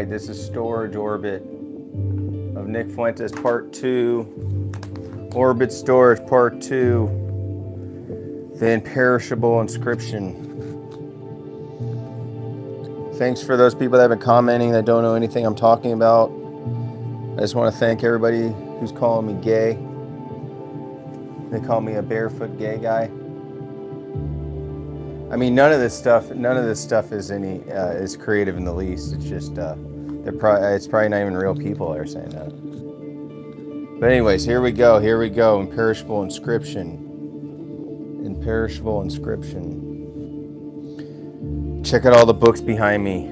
right, this is Storage Orbit of Nick Fuentes, Part 2. Orbit Storage, Part 2. The Imperishable Inscription. Thanks for those people that have been commenting that don't know anything I'm talking about. I just want to thank everybody who's calling me gay. They call me a barefoot gay guy. I mean, none of this stuff is creative in the least. It's just it's probably not even real people that are saying that. But anyways, here we go. Imperishable inscription. Check out all the books behind me.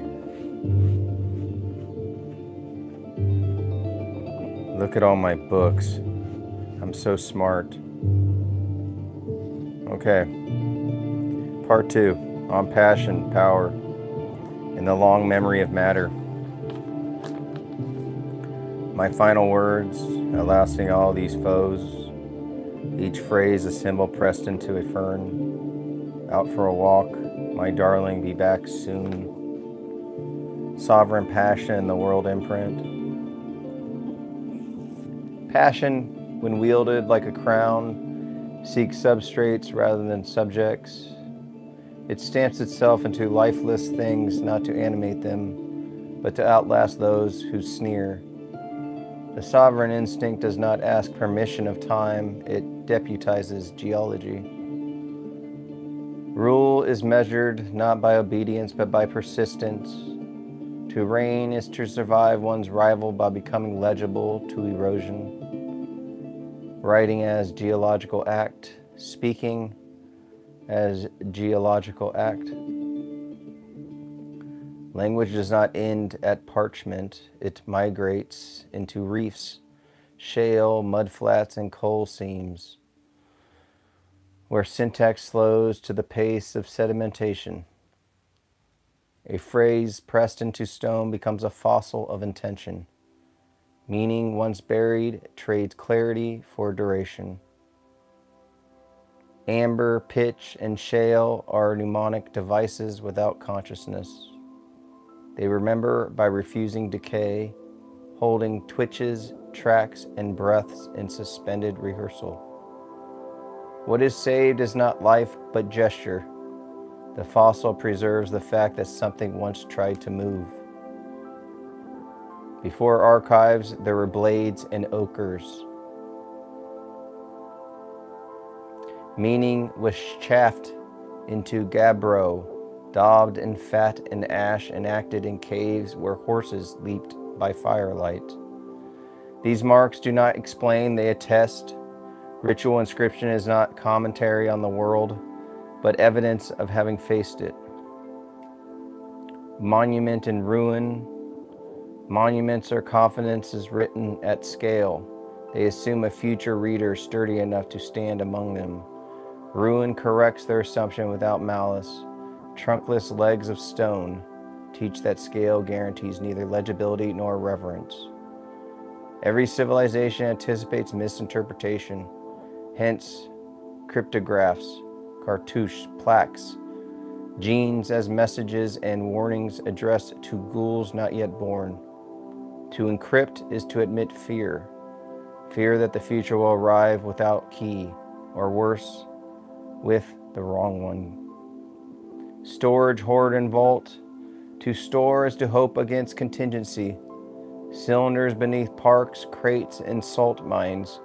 Look at all my books. I'm so smart. Okay. Part 2, on passion, power, and the long memory of matter. My final words, outlasting all these foes, each phrase a symbol pressed into a fern. Out for a walk, my darling, be back soon. Sovereign passion in the world imprint. Passion, when wielded like a crown, seeks substrates rather than subjects. It stamps itself into lifeless things, not to animate them, but to outlast those who sneer. The sovereign instinct does not ask permission of time, it deputizes geology. Rule is measured not by obedience, but by persistence. To reign is to survive one's rival by becoming legible to erosion. Writing as geological act, speaking as geological act. Language does not end at parchment, it migrates into reefs, shale, mudflats, and coal seams, where syntax slows to the pace of sedimentation. A phrase pressed into stone becomes a fossil of intention. Meaning, once buried, trades clarity for duration. Amber, pitch, and shale are mnemonic devices without consciousness. They remember by refusing decay, holding twitches, tracks, and breaths in suspended rehearsal. What is saved is not life, but gesture. The fossil preserves the fact that something once tried to move. Before archives, there were blades and ochres. Meaning was chaffed into gabbro, daubed in fat and ash, enacted in caves where horses leaped by firelight. These marks do not explain, they attest. Ritual inscription is not commentary on the world, but evidence of having faced it. Monument in ruin. Monuments are confidences written at scale. They assume a future reader sturdy enough to stand among them. Ruin corrects their assumption without malice. Trunkless legs of stone teach that scale guarantees neither legibility nor reverence. Every civilization anticipates misinterpretation. Hence, cryptographs, cartouches, plaques, genes as messages and warnings addressed to ghouls not yet born. To encrypt is to admit fear. Fear that the future will arrive without key, or worse, with the wrong one. Storage, hoard, and vault. To store is to hope against contingency. Cylinders beneath parks, crates, and salt mines.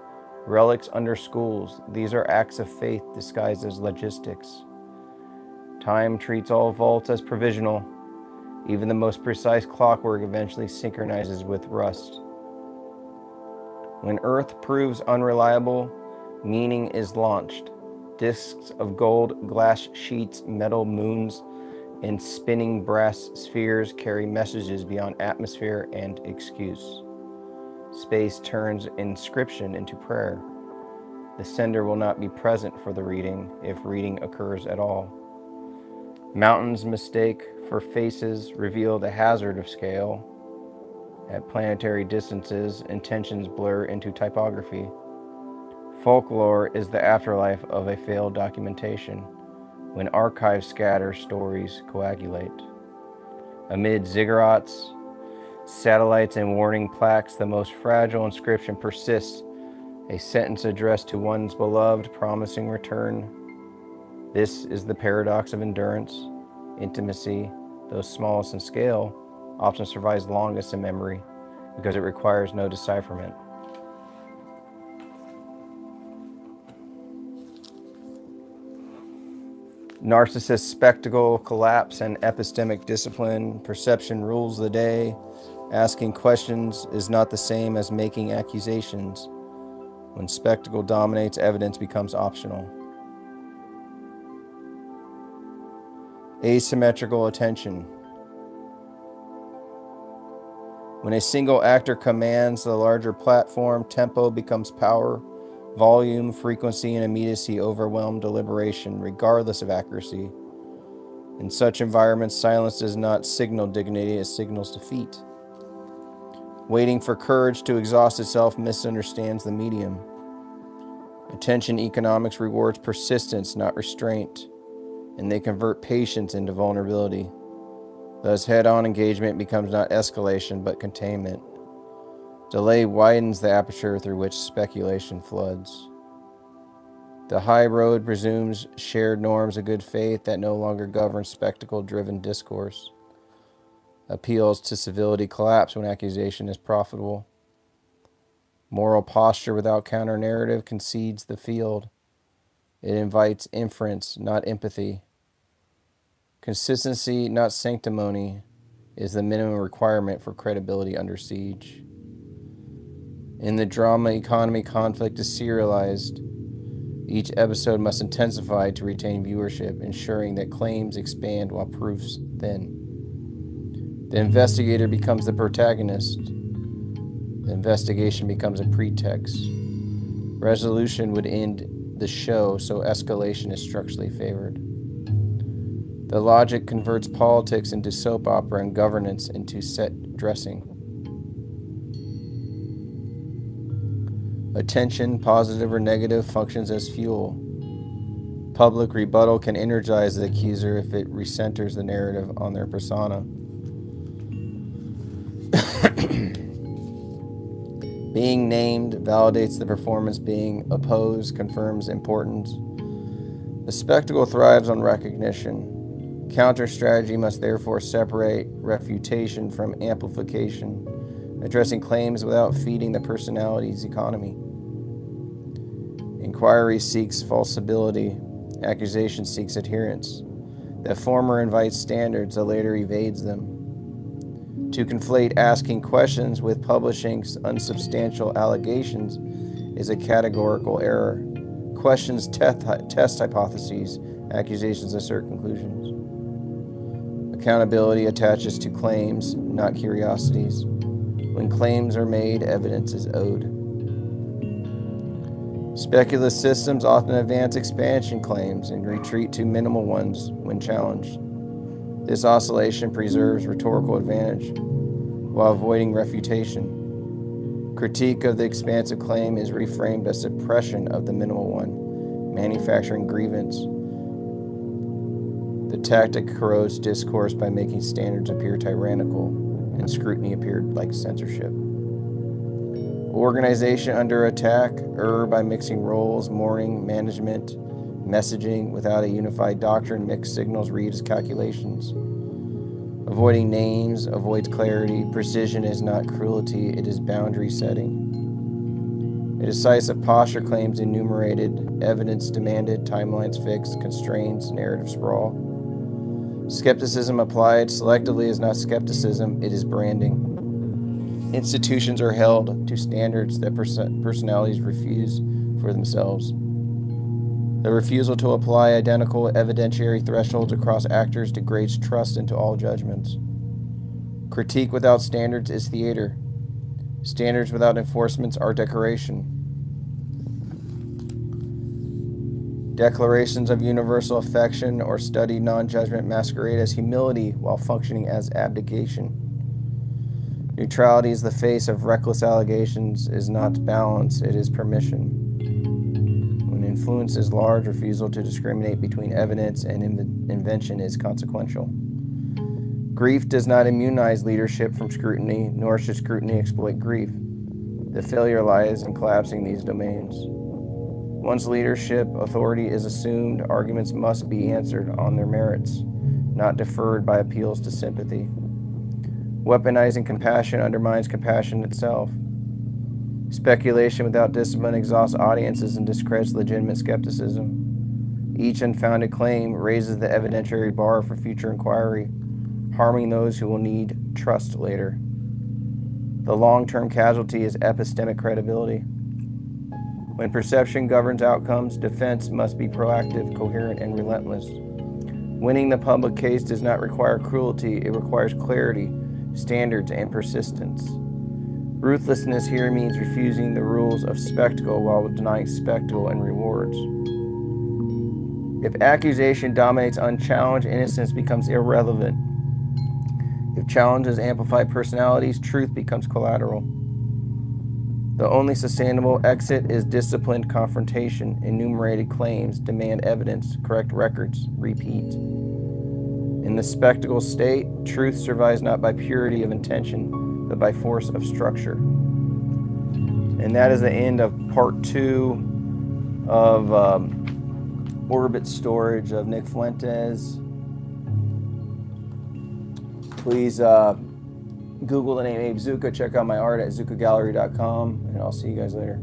Relics under schools. These are acts of faith disguised as logistics. Time treats all vaults as provisional. Even the most precise clockwork eventually synchronizes with rust. When Earth proves unreliable, meaning is launched. Discs of gold, glass sheets, metal moons, and spinning brass spheres carry messages beyond atmosphere and excuse. Space turns inscription into prayer. The sender will not be present for the reading, if reading occurs at all. Mountains mistake for faces reveal the hazard of scale. At planetary distances, intentions blur into typography. Folklore is the afterlife of a failed documentation. When archives scatter, stories coagulate. Amid ziggurats, Satellites and warning plaques, the most fragile inscription persists, a sentence addressed to one's beloved, promising return. This is the paradox of endurance. Intimacy, though smallest in scale, often survives longest in memory because it requires no decipherment. Narcissist spectacle, collapse, and epistemic discipline. Perception rules the day. Asking questions is not the same as making accusations. When spectacle dominates, evidence becomes optional. Asymmetrical attention. When a single actor commands the larger platform, tempo becomes power. Volume, frequency, and immediacy overwhelm deliberation, regardless of accuracy. In such environments, silence does not signal dignity, it signals defeat. Waiting for courage to exhaust itself misunderstands the medium. Attention economics rewards persistence, not restraint, and they convert patience into vulnerability. Thus, head-on engagement becomes not escalation, but containment. Delay widens the aperture through which speculation floods. The high road presumes shared norms of good faith that no longer govern spectacle-driven discourse. Appeals to civility collapse when accusation is profitable. Moral posture without counter-narrative concedes the field. It invites inference, not empathy. Consistency, not sanctimony, is the minimum requirement for credibility under siege. In the drama economy, conflict is serialized. Each episode must intensify to retain viewership, ensuring that claims expand while proofs thin. The investigator becomes the protagonist. The investigation becomes a pretext. Resolution would end the show, so escalation is structurally favored. The logic converts politics into soap opera and governance into set dressing. Attention, positive or negative, functions as fuel. Public rebuttal can energize the accuser if it recenters the narrative on their persona. Being named validates the performance. Being opposed confirms importance. The spectacle thrives on recognition. Counter strategy must therefore separate refutation from amplification, addressing claims without feeding the personality's economy. Inquiry seeks falsibility. Accusation seeks adherence. The former invites standards, the later evades them. To conflate asking questions with publishing unsubstantial allegations is a categorical error. Questions test hypotheses, accusations assert conclusions. Accountability attaches to claims, not curiosities. When claims are made, evidence is owed. Speculative systems often advance expansion claims and retreat to minimal ones when challenged. This oscillation preserves rhetorical advantage while avoiding refutation. Critique of the expansive claim is reframed as suppression of the minimal one, manufacturing grievance. The tactic corrodes discourse by making standards appear tyrannical and scrutiny appear like censorship. Organization under attack err by mixing roles, mourning, management, messaging without a unified doctrine. Mixed signals read as calculations. Avoiding names avoids clarity. Precision is not cruelty, it is boundary setting. A decisive posture claims enumerated, evidence demanded, timelines fixed, constraints, narrative sprawl. Skepticism applied selectively is not skepticism, it is branding. Institutions are held to standards that personalities refuse for themselves. The refusal to apply identical evidentiary thresholds across actors degrades trust into all judgments. Critique without standards is theater. Standards without enforcements are decoration. Declarations of universal affection or studied non-judgment masquerade as humility while functioning as abdication. Neutrality is the face of reckless allegations, is not balance, it is permission. When influence is large, refusal to discriminate between evidence and invention is consequential. Grief does not immunize leadership from scrutiny, nor should scrutiny exploit grief. The failure lies in collapsing these domains. Once leadership authority is assumed, arguments must be answered on their merits, not deferred by appeals to sympathy. Weaponizing compassion undermines compassion itself. Speculation without discipline exhausts audiences and discredits legitimate skepticism. Each unfounded claim raises the evidentiary bar for future inquiry, harming those who will need trust later. The long-term casualty is epistemic credibility. When perception governs outcomes, defense must be proactive, coherent, and relentless. Winning the public case does not require cruelty, it requires clarity, standards, and persistence. Ruthlessness here means refusing the rules of spectacle while denying spectacle and rewards. If accusation dominates unchallenged, innocence becomes irrelevant. If challenges amplify personalities, truth becomes collateral. The only sustainable exit is disciplined confrontation. Enumerated claims demand evidence, correct records, repeat. In the spectacle state, truth survives not by purity of intention, but by force of structure. And that is the end of part 2 of Orbit Storage of Nick Fuentes. Please Google the name Abe Zucca. Check out my art at zuccagallery.com, and I'll see you guys later.